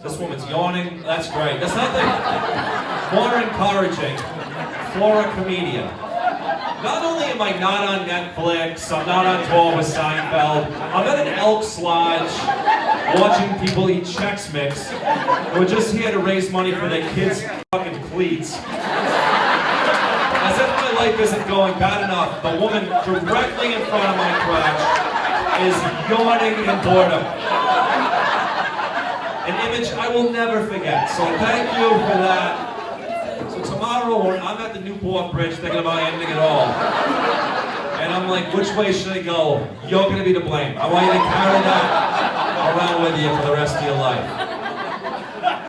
This woman's yawning. That's great. There's nothing more encouraging for a comedian. Not only am I not on Netflix, I'm not on tour with Seinfeld, I'm at an Elks Lodge watching people eat Chex Mix who are just here to raise money for their kids' fucking cleats. As if my life isn't going bad enough, the woman directly in front of my crotch is yawning in boredom. An image I will never forget, so thank you for that. So tomorrow, I'm at the Newport Bridge thinking about ending it all. And I'm like, which way should I go? You're gonna be to blame. I want you to carry that around with you for the rest of your life.